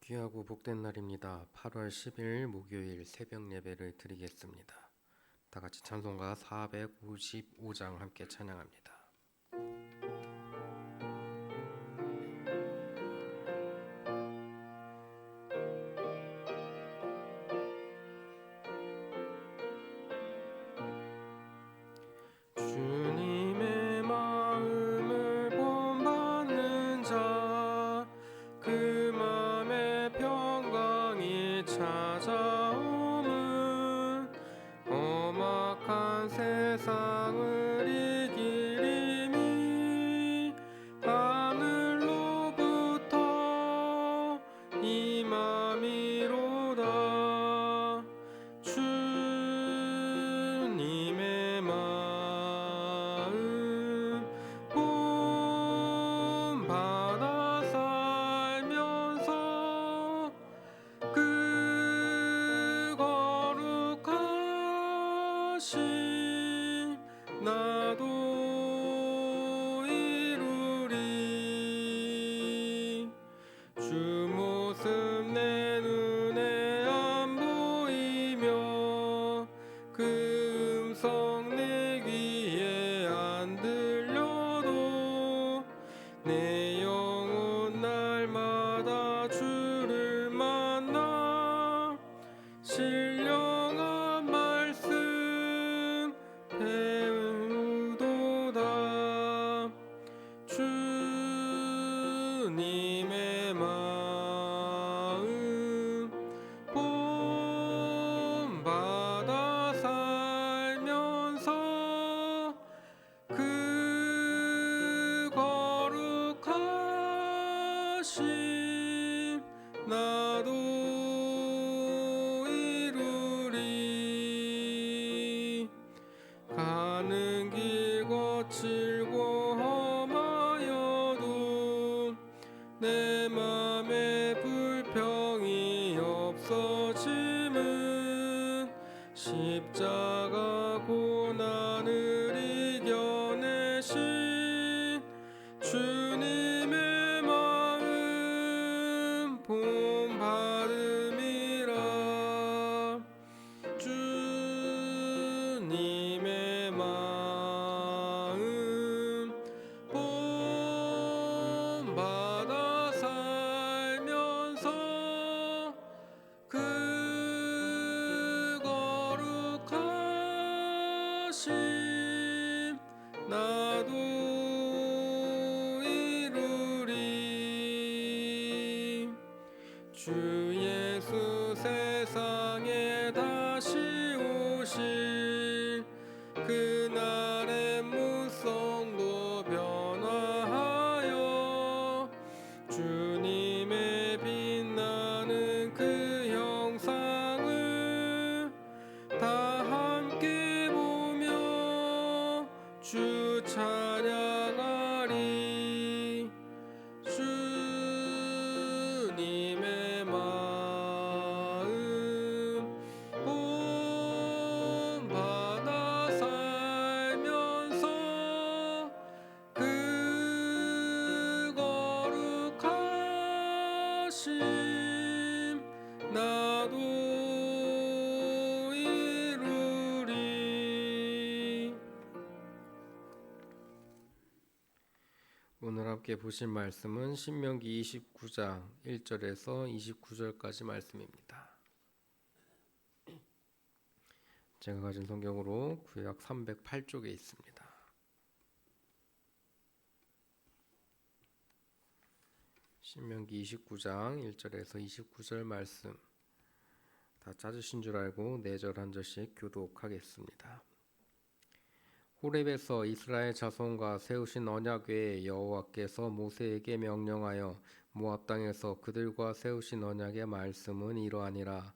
귀하고 복된 날입니다. 8월 10일 목요일 새벽 예배를 드리겠습니다. 다 같이 찬송가 455장 함께 찬양합니다. 주님의 마음을 본받는 자, 그 맘에 평강이 찾아오면 험악한 세상을 이길 힘이 하늘로부터 임함이로다. 주님의 마음 본받아 살면서 그 거룩하심 나도 이루리. 주 모습 내 눈에 안 보이며 그 음성 내 귀에 안 들려도 내 영혼 날마다 주를 만나 신령한 말씀 배우도다. 주님의 마음 본받아 살면서 그 거룩하심 나도 이루리. 가는 길 거칠고 험하여도 내 맘에 불평이 없어짐은 십자가 고난을 이겨내신 주님의 마음 본받음이라. 주님의 마음 본받아 살면서 그 거룩하심 나도 이루리. 주 예수 세상에 다시 오실 그날의 문성도 변화하여 주님의 빛나는 그 형상을 다 함께 보며 주 찬양하리. 주님의 마음 본받아 살면서 그 거룩하심 나도 이루리. 오늘 함께 보실 말씀은 신명기 29장 1절에서 29절까지 말씀입니다. 제가 가진 성경으로 구약 308쪽에 있습니다. 신명기 29장 1절에서 29절 말씀 다 찾으신 줄 알고 4절 한 절씩 교독하겠습니다. 호렙에서 이스라엘 자손과 세우신 언약궤에 여호와께서 모세에게 명령하여 모압 땅에서 그들과 세우신 언약의 말씀은 이러하니라.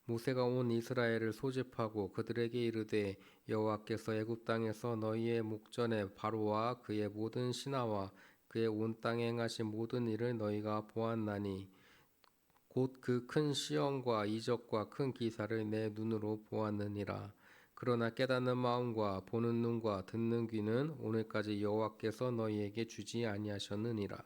모세가 온 이스라엘을 소집하고 그들에게 이르되 여호와께서 애굽 땅에서 너희의 목전에 바로와 그의 모든 신하와 그의 온 땅에 행하신 모든 일을 너희가 보았나니 곧 그 큰 시험과 이적과 큰 기사를 내 눈으로 보았느니라. 그러나 깨닫는 마음과 보는 눈과 듣는 귀는 오늘까지 여호와께서 너희에게 주지 아니하셨느니라.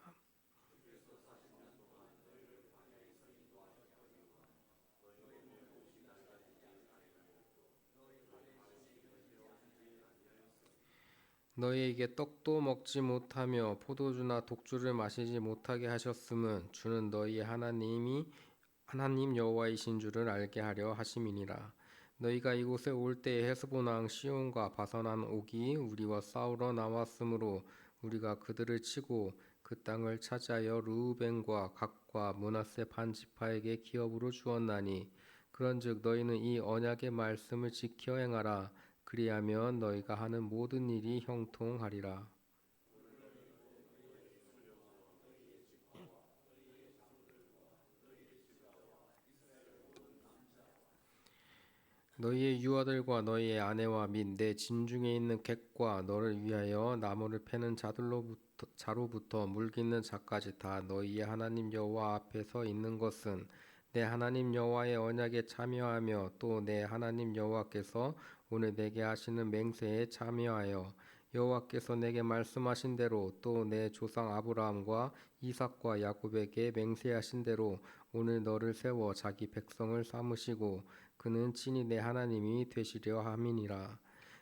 너희에게 떡도 먹지 못하며 포도주나 독주를 마시지 못하게 하셨음은 주는 너희의 하나님 여호와이신 줄을 알게 하려 하심이니라. 너희가 이곳에 올 때에 헤스본 왕 시온과 바산한 옥이 우리와 싸우러 나왔으므로 우리가 그들을 치고 그 땅을 차지하여 르우벤과 gad과 므낫세 반 지파에게 기업으로 주었나니 그런즉 너희는 이 언약의 말씀을 지켜 행하라. 그리하면 너희가 하는 모든 일이 형통하리라. 너희의 유아들과 너희의 아내와 및 내 진중에 있는 객과 너를 위하여 나무를 패는 자로부터 물깃는 자까지 다 너희의 하나님 여호와 앞에 서 있는 것은 내 하나님 여호와의 언약에 참여하며 또 내 하나님 여호와께서 오늘 내게 하시는 맹세에 참여하여 여호와께서 내게 말씀하신 대로 또 내 조상 아브라함과 이삭과 야곱에게 맹세하신 대로 오늘 너를 세워 자기 백성을 삼으시고 그는 친히 내 하나님이 되시려 함이니라.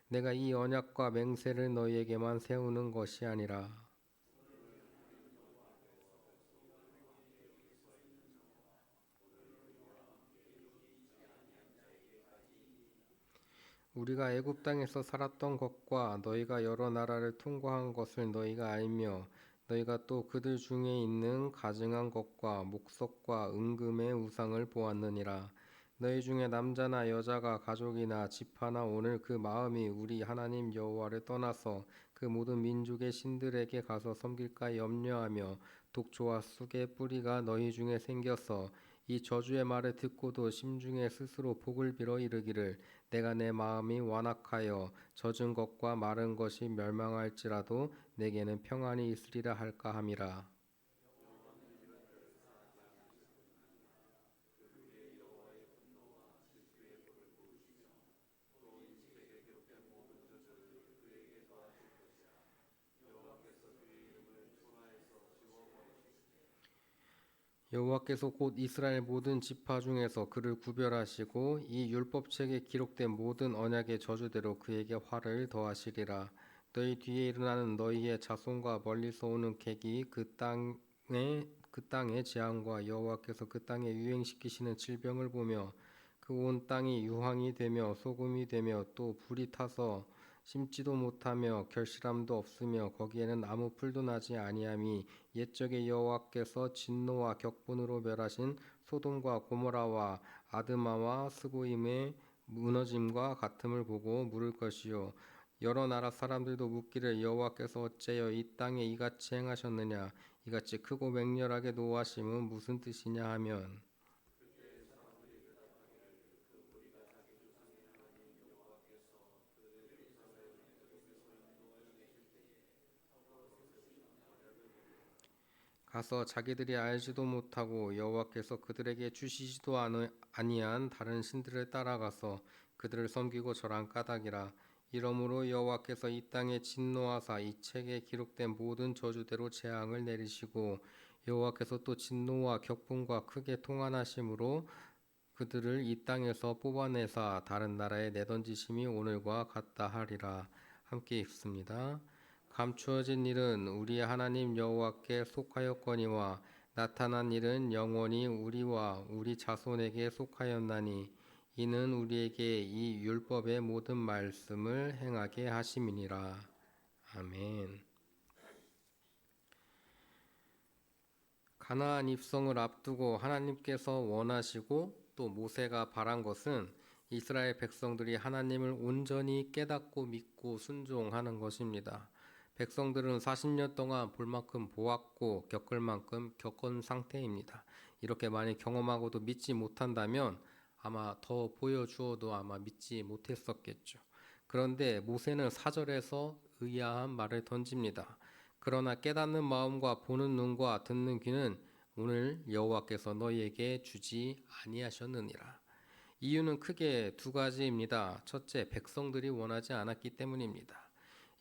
내가 이 언약과 맹세를 너희에게만 세우는 것이 아니라 우리가 애굽 땅에서 살았던 것과 너희가 여러 나라를 통과한 것을 너희가 알며 너희가 또 그들 중에 있는 가증한 것과 목석과 은금의 우상을 보았느니라. 너희 중에 남자나 여자가 가족이나 지파나 오늘 그 마음이 우리 하나님 여호와를 떠나서 그 모든 민족의 신들에게 가서 섬길까 염려하며 독초와 쑥의 뿌리가 너희 중에 생겨서 이 저주의 말을 듣고도 심중에 스스로 복을 빌어 이르기를 내가 내 마음이 완악하여 젖은 것과 마른 것이 멸망할지라도 내게는 평안이 있으리라 할까 함이라. 여호와께서 곧 이스라엘 모든 지파 중에서 그를 구별하시고 이 율법책에 기록된 모든 언약의 저주대로 그에게 화를 더하시리라. 너희 뒤에 일어나는 너희의 자손과 멀리서 오는 객이 그 땅의 재앙과 여호와께서 그 땅에 유행시키시는 질병을 보며 그 온 땅이 유황이 되며 소금이 되며 또 불이 타서 심지도 못하며 결실함도 없으며 거기에는 아무 풀도 나지 아니함이 옛적에 여호와께서 진노와 격분으로 멸하신 소돔과 고모라와 아드마와 스보임의 무너짐과 같음을 보고 물을 것이요 여러 나라 사람들도 묻기를 여호와께서 어째여 이 땅에 이같이 행하셨느냐 이같이 크고 맹렬하게 노하심은 무슨 뜻이냐 하면 가서 자기들이 알지도 못하고 여호와께서 그들에게 주시지도 아니한 다른 신들을 따라가서 그들을 섬기고 절한 까닭이라. 이러므로 여호와께서 이 땅에 진노하사 이 책에 기록된 모든 저주대로 재앙을 내리시고 여호와께서 또 진노와 격분과 크게 통한하심으로 그들을 이 땅에서 뽑아내사 다른 나라에 내던지심이 오늘과 같다 하리라. 함께 읽습니다. 감추어진 일은 우리 하나님 여호와께 속하였거니와 나타난 일은 영원히 우리와 우리 자손에게 속하였나니 이는 우리에게 이 율법의 모든 말씀을 행하게 하심이니라. 아멘. 가나안 입성을 앞두고 하나님께서 원하시고 또 모세가 바란 것은 이스라엘 백성들이 하나님을 온전히 깨닫고 믿고 순종하는 것입니다. 백성들은 40년 동안 볼 만큼 보았고 겪을 만큼 겪은 상태입니다. 이렇게 많이 경험하고도 믿지 못한다면 아마 더 보여주어도 아마 믿지 못했었겠죠. 그런데 모세는 사절에서 의아한 말을 던집니다. 그러나 깨닫는 마음과 보는 눈과 듣는 귀는 오늘 여호와께서 너희에게 주지 아니하셨느니라. 이유는 크게 두 가지입니다. 첫째, 백성들이 원하지 않았기 때문입니다.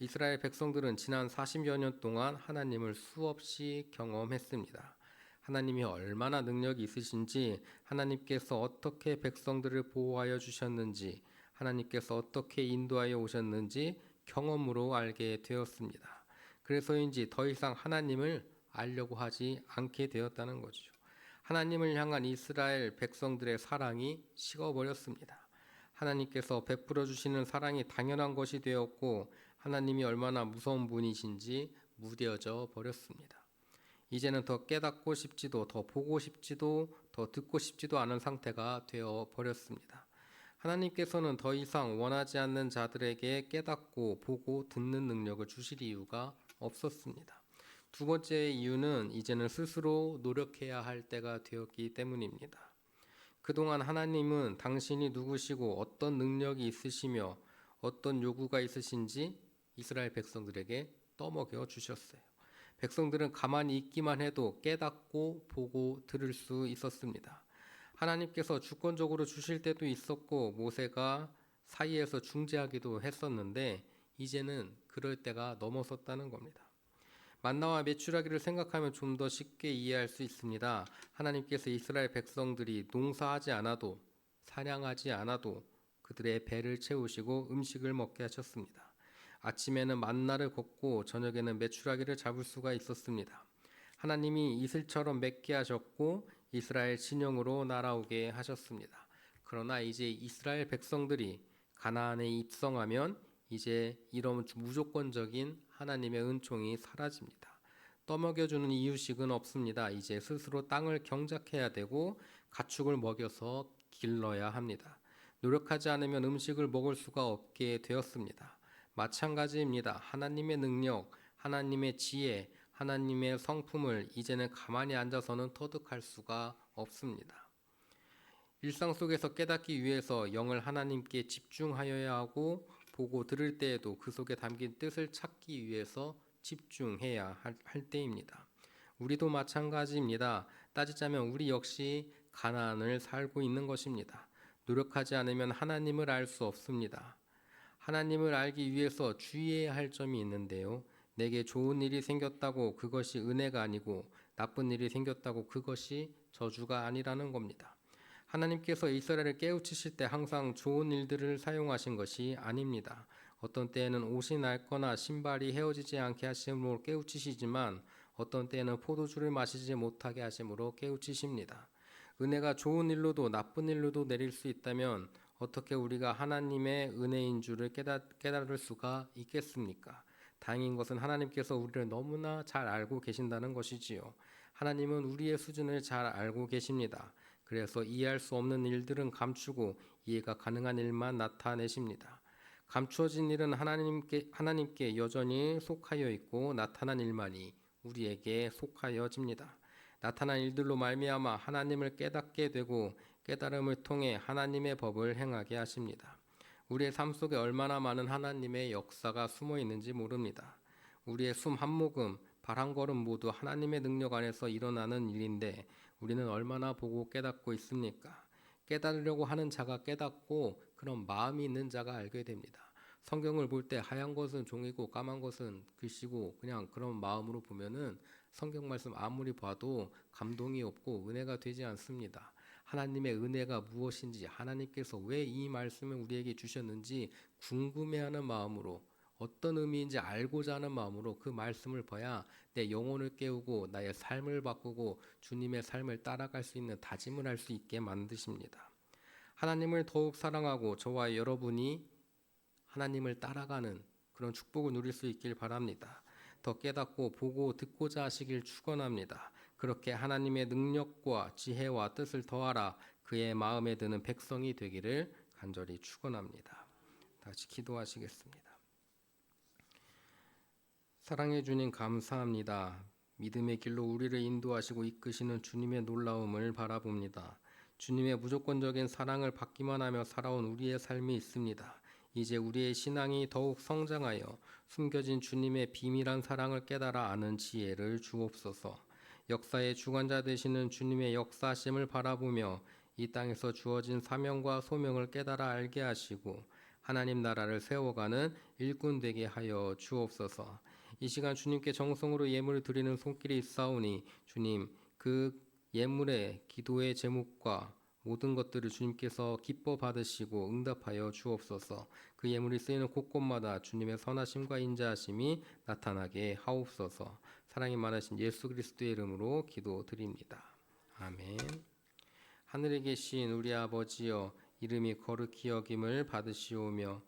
이스라엘 백성들은 지난 40여 년 동안 하나님을 수없이 경험했습니다. 하나님이 얼마나 능력이 있으신지, 하나님께서 어떻게 백성들을 보호하여 주셨는지, 하나님께서 어떻게 인도하여 오셨는지 경험으로 알게 되었습니다. 그래서인지 더 이상 하나님을 알려고 하지 않게 되었다는 거죠. 하나님을 향한 이스라엘 백성들의 사랑이 식어버렸습니다. 하나님께서 베풀어 주시는 사랑이 당연한 것이 되었고 하나님이 얼마나 무서운 분이신지 무뎌져 버렸습니다. 이제는 더 깨닫고 싶지도 더 보고 싶지도 더 듣고 싶지도 않은 상태가 되어 버렸습니다. 하나님께서는 더 이상 원하지 않는 자들에게 깨닫고 보고 듣는 능력을 주실 이유가 없었습니다. 두 번째 이유는 이제는 스스로 노력해야 할 때가 되었기 때문입니다. 그동안 하나님은 당신이 누구시고 어떤 능력이 있으시며 어떤 요구가 있으신지 이스라엘 백성들에게 떠먹여 주셨어요. 백성들은 가만히 있기만 해도 깨닫고 보고 들을 수 있었습니다. 하나님께서 주권적으로 주실 때도 있었고 모세가 사이에서 중재하기도 했었는데 이제는 그럴 때가 넘어섰다는 겁니다. 만나와 메추라기를 생각하면 좀 더 쉽게 이해할 수 있습니다. 하나님께서 이스라엘 백성들이 농사하지 않아도 사냥하지 않아도 그들의 배를 채우시고 음식을 먹게 하셨습니다. 아침에는 만나를 걷고 저녁에는 메추라기를 잡을 수가 있었습니다. 하나님이 이슬처럼 맺게 하셨고 이스라엘 진영으로 날아오게 하셨습니다. 그러나 이제 이스라엘 백성들이 가나안에 입성하면 이제 이런 무조건적인 하나님의 은총이 사라집니다. 떠먹여주는 이유식은 없습니다. 이제 스스로 땅을 경작해야 되고 가축을 먹여서 길러야 합니다. 노력하지 않으면 음식을 먹을 수가 없게 되었습니다. 마찬가지입니다. 하나님의 능력, 하나님의 지혜, 하나님의 성품을 이제는 가만히 앉아서는 터득할 수가 없습니다. 일상 속에서 깨닫기 위해서 영을 하나님께 집중하여야 하고 보고 들을 때에도 그 속에 담긴 뜻을 찾기 위해서 집중해야 할 때입니다. 우리도 마찬가지입니다. 따지자면 우리 역시 가나안을 살고 있는 것입니다. 노력하지 않으면 하나님을 알 수 없습니다. 하나님을 알기 위해서 주의해야 할 점이 있는데요. 내게 좋은 일이 생겼다고 그것이 은혜가 아니고 나쁜 일이 생겼다고 그것이 저주가 아니라는 겁니다. 하나님께서 이스라엘을 깨우치실 때 항상 좋은 일들을 사용하신 것이 아닙니다. 어떤 때에는 옷이 낡거나 신발이 헤어지지 않게 하심으로 깨우치시지만 어떤 때에는 포도주를 마시지 못하게 하심으로 깨우치십니다. 은혜가 좋은 일로도 나쁜 일로도 내릴 수 있다면 어떻게 우리가 하나님의 은혜인 줄을 깨달을 수가 있겠습니까? 다행인 것은 하나님께서 우리를 너무나 잘 알고 계신다는 것이지요. 하나님은 우리의 수준을 잘 알고 계십니다. 그래서 이해할 수 없는 일들은 감추고 이해가 가능한 일만 나타내십니다. 감추어진 일은 하나님께 여전히 속하여 있고 나타난 일만이 우리에게 속하여집니다. 나타난 일들로 말미암아 하나님을 깨닫게 되고 깨달음을 통해 하나님의 법을 행하게 하십니다. 우리의 삶 속에 얼마나 많은 하나님의 역사가 숨어 있는지 모릅니다. 우리의 숨 한 모금, 발 한 걸음 모두 하나님의 능력 안에서 일어나는 일인데 우리는 얼마나 보고 깨닫고 있습니까? 깨달으려고 하는 자가 깨닫고 그런 마음이 있는 자가 알게 됩니다. 성경을 볼 때 하얀 것은 종이고 까만 것은 글씨고 그냥 그런 마음으로 보면은 성경 말씀 아무리 봐도 감동이 없고 은혜가 되지 않습니다. 하나님의 은혜가 무엇인지 하나님께서 왜 이 말씀을 우리에게 주셨는지 궁금해하는 마음으로 어떤 의미인지 알고자 하는 마음으로 그 말씀을 봐야 내 영혼을 깨우고 나의 삶을 바꾸고 주님의 삶을 따라갈 수 있는 다짐을 할 수 있게 만드십니다. 하나님을 더욱 사랑하고 저와 여러분이 하나님을 따라가는 그런 축복을 누릴 수 있길 바랍니다. 더 깨닫고 보고 듣고자 하시길 축원합니다. 그렇게 하나님의 능력과 지혜와 뜻을 더하라 그의 마음에 드는 백성이 되기를 간절히 축원합니다. 다시 기도하시겠습니다. 사랑해 주님 감사합니다. 믿음의 길로 우리를 인도하시고 이끄시는 주님의 놀라움을 바라봅니다. 주님의 무조건적인 사랑을 받기만 하며 살아온 우리의 삶이 있습니다. 이제 우리의 신앙이 더욱 성장하여 숨겨진 주님의 비밀한 사랑을 깨달아 아는 지혜를 주옵소서. 역사의 주관자 되시는 주님의 역사하심을 바라보며 이 땅에서 주어진 사명과 소명을 깨달아 알게 하시고 하나님 나라를 세워가는 일꾼 되게 하여 주옵소서. 이 시간 주님께 정성으로 예물을 드리는 손길이 있사오니 주님 그 예물의 기도의 제목과 모든 것들을 주님께서 기뻐 받으시고 응답하여 주옵소서. 그 예물이 쓰이는 곳곳마다 주님의 선하심과 인자하심이 나타나게 하옵소서. 사랑이 많으신 예수 그리스도의 이름으로 기도드립니다. 아멘. 하늘에 계신 우리 아버지여, 이름이 거룩히 여김을 받으시오며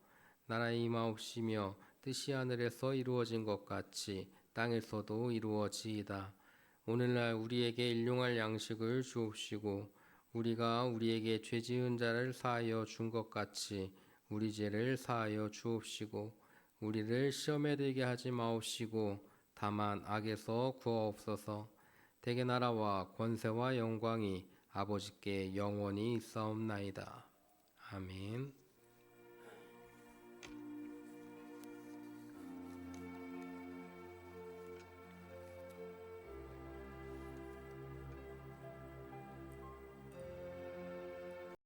나라의 임하옵시며 뜻이 하늘에서 이루어진 것 같이 땅에서도 이루어지이다. 오늘날 우리에게 일용할 양식을 주옵시고 우리가 우리에게 죄 지은 자를 사하여 준 것 같이 우리 죄를 사하여 주옵시고 우리를 시험에 들게 하지 마옵시고 다만 악에서 구하옵소서. 대개 나라와 권세와 영광이 아버지께 영원히 있사옵나이다. 아멘.